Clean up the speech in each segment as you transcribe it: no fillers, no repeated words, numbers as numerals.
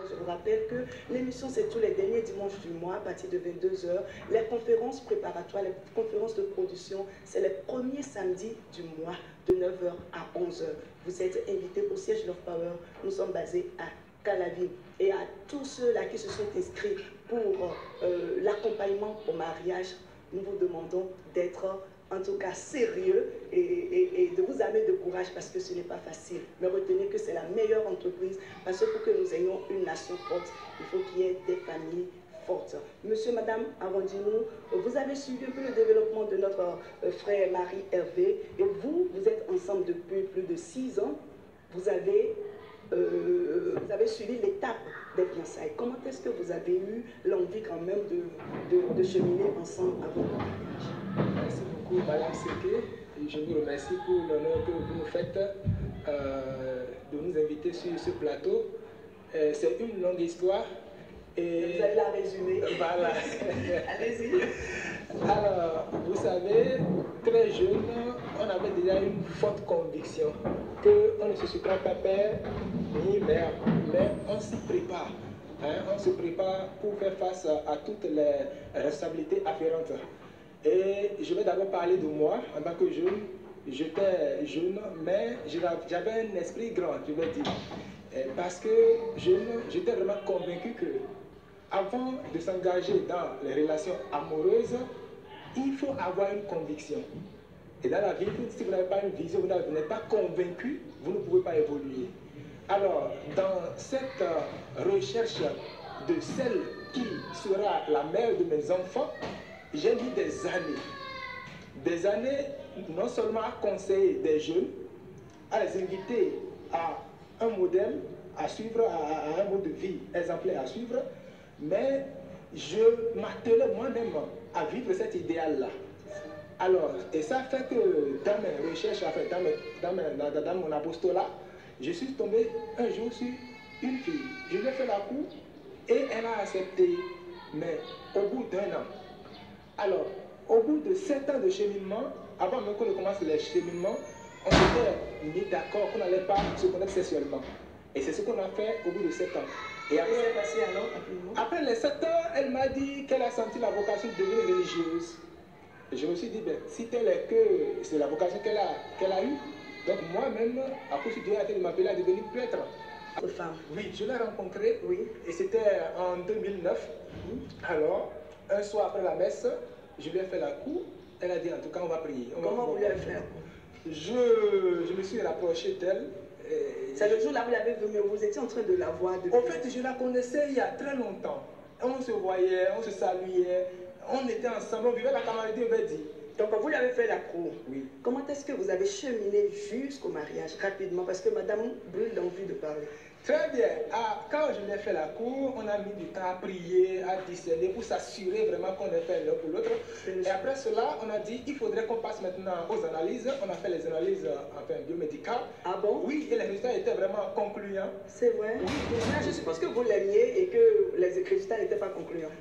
Je vous rappelle que l'émission, c'est tous les derniers dimanches du mois à partir de 22 h. Les conférences préparatoires, les conférences de production, c'est les premiers samedis du mois de 9 h à 11 h. Vous êtes invités au siège Love Power. Nous sommes basés à Calaville. Et à tous ceux-là qui se sont inscrits pour l'accompagnement au mariage, nous vous demandons d'être en tout cas sérieux et de vous amener de courage parce que ce n'est pas facile. Mais retenez que c'est la meilleure entreprise parce que pour que nous ayons une nation forte, il faut qu'il y ait des familles fortes. Monsieur, madame, arrondis-nous, vous avez suivi un peu le développement de notre frère Marie Hervé et vous êtes ensemble depuis plus de 6 ans. Vous avez suivi l'étape des fiançailles. Comment est-ce que vous avez eu l'envie quand même de cheminer ensemble avant le mariage? Merci beaucoup, Madame Seke, et je vous remercie pour l'honneur que vous nous faites de nous inviter sur ce plateau. C'est une longue histoire. Et vous allez la résumer. Voilà. Allez-y. Alors, vous savez, très jeune, on avait déjà une forte conviction qu'on ne se surprend pas père ni mère, mais on s'y prépare. Hein, on se prépare pour faire face à toutes les responsabilités afférentes. Et je vais d'abord parler de moi en tant que jeune. J'étais jeune, mais j'avais un esprit grand, je vais dire. Parce que j'étais vraiment convaincu que avant de s'engager dans les relations amoureuses, il faut avoir une conviction. Et dans la vie, si vous n'avez pas une vision, vous n'êtes pas convaincu, vous ne pouvez pas évoluer. Alors, dans cette recherche de celle qui sera la mère de mes enfants, j'ai mis des années non seulement à conseiller des jeunes, à les inviter à un modèle à suivre, à un mode de vie exemplaire à suivre, mais je m'attelais moi-même à vivre cet idéal-là. Alors, et ça fait que dans mes recherches, dans mon apostolat, je suis tombé un jour sur une fille. Je lui ai fait la cour et elle a accepté, mais au bout d'1 an. Alors, au bout de 7 ans de cheminement, avant même qu'on commence les cheminements, on s'était mis d'accord qu'on n'allait pas se connaître sexuellement. Et c'est ce qu'on a fait au bout de 7 ans. Et après, qu'est-ce qui s'est passé alors, après les 7 ans, elle m'a dit qu'elle a senti la vocation de devenir religieuse. Et je me suis dit, ben, si tel est que c'est la vocation qu'elle a eue, donc moi-même, après Dieu a été de m'appeler à devenir prêtre. Femme. Oui, je l'ai rencontrée, oui. Et c'était en 2009. Alors, un soir après la messe, je lui ai fait la cour. Elle a dit, en tout cas, on va prier. Comment vous lui avez fait la cour? Je me suis rapproché d'elle. C'est le jour-là où vous l'avez vu, mais vous étiez en train de la voir depuis. En fait, je la connaissais il y a très longtemps. On se voyait, on se saluait, on était ensemble, on vivait la camaraderie, on va dire. Donc, vous lui avez fait la cour. Oui. Comment est-ce que vous avez cheminé jusqu'au mariage rapidement? Parce que madame brûle d'envie de parler. Très bien. Quand je lui ai fait la cour, on a mis du temps à prier, à discerner pour s'assurer vraiment qu'on est fait l'un pour l'autre. Et après cela, on a dit il faudrait qu'on passe maintenant aux analyses. On a fait les analyses biomédicales. Ah bon? Oui, et les résultats étaient vraiment concluants. C'est vrai? Oui. Mais je suppose que vous l'aimiez et que les résultats n'étaient pas concluants.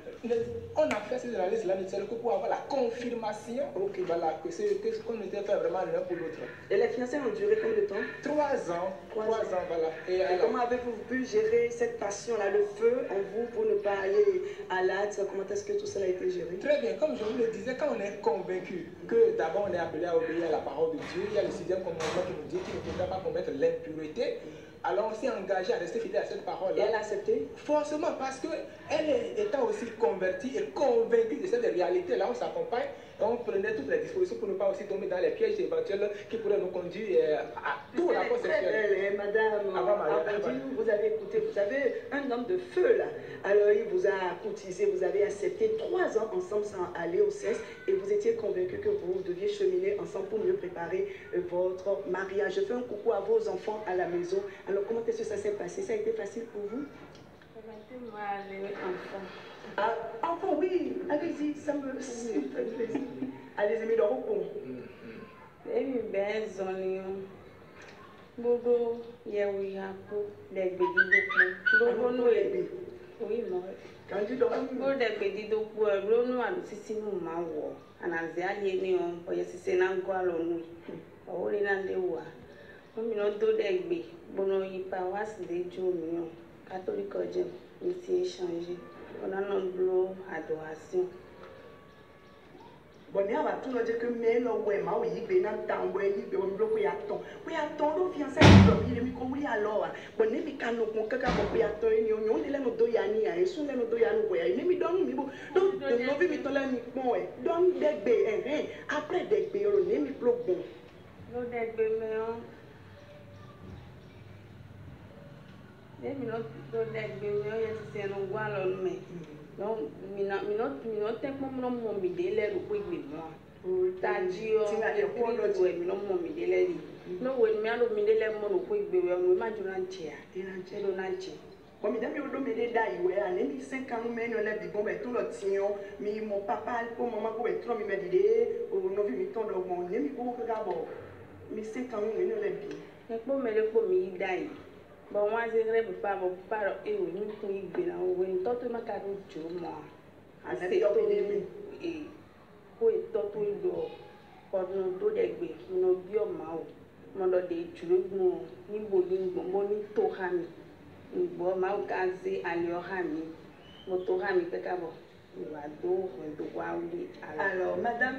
On a fait ces analyses-là que pour avoir la confirmation voilà, que qu'on était fait vraiment l'un pour l'autre. Et les fiançailles ont duré combien de temps? 3 ans. 3 ans, voilà. Et comment avez-vous pu gérer cette passion-là, le feu en vous pour ne pas aller à l'acte? Comment est-ce que tout cela a été géré? Très bien, comme je vous le disais, quand on est convaincu que d'abord on est appelé à obéir à la parole de Dieu, il y a le 6e commandement qui nous dit qu'il ne faudra pas commettre l'impureté. Alors on s'est engagé à rester fidèle à cette parole. Et elle a accepté? Forcément, parce qu'elle étant aussi convertie et convaincue de cette réalité-là, on s'accompagne et on prenait toutes les dispositions pour ne pas aussi tomber dans les pièges éventuels qui pourraient nous conduire à tout rapport sexuel. Madame, vous avez écouté, vous avez un homme de feu là. Alors il vous a courtisé, vous avez accepté 3 ans ensemble sans aller au sexe et vous étiez convaincu que vous deviez cheminer ensemble pour mieux préparer votre mariage. Je fais un coucou à vos enfants à la maison. Alors comment est-ce que ça s'est passé? Ça a été facile pour vous? Permettez-moi d'aller enfant. Ah, enfant, oui, allez-y, ça me fait plaisir. Allez-y, mais le repos. Baby Benzonio. Bogo, Yawiapo, Degbedidopo. Bogo no ebi. Oui, moi. Quand tu dors, Bogo Degbedidopo, Bruno and Sissimo Mawo. And as the alien, or yes, it's an uncle. Only Nandewa. We not do Degbe. Bono Yipa was the Jumio. catholique je me suis échangé on a nombreux adoration bon ne aba tu no je ke me no we ma o yi gbe na tan we yi gbe o mi lo ko ya ton lo fiancé lo yi mi ko wi alo wa bon ne mi kan no ko kaka ko ya ton ni o nyon de le no do ya ni ya esun le no do ya no we ya ni mi don mi bo do no vi mi to le mi pon e don de gbe après de gbe ro ne mi plo bon lo de gbe me o de mi no do de gbe me o ye se no gwa lo me no mi no te pon mo mi de le ro ko gbe mo taji o e ko lo je mi no mo mi de le ri no we mi alo mi de le mo ro ko gbe we o ma ju ran che a lo na che bon mi dami odo me de da iwe a ne mi 5 ans me no le bi bon be to lo tiyan mi mo papa ko mama ko be tro mi me dide o no vi mi ton do bon ne mi ko ko ga bo mi 5 ans me no le bi e po me le po mi dai bon wa je re papa mo paro e o ni ko igbe na o we to to ma ka ro jo mo a se to mi e ko e to to lo ko no do de gbe no bi o ma o mo lo de jurogun ni bo ni mo ni to ha mi bo ma o ka ze ali o ha mi mo to ha mi pe ka bo wa do wa wi alors madame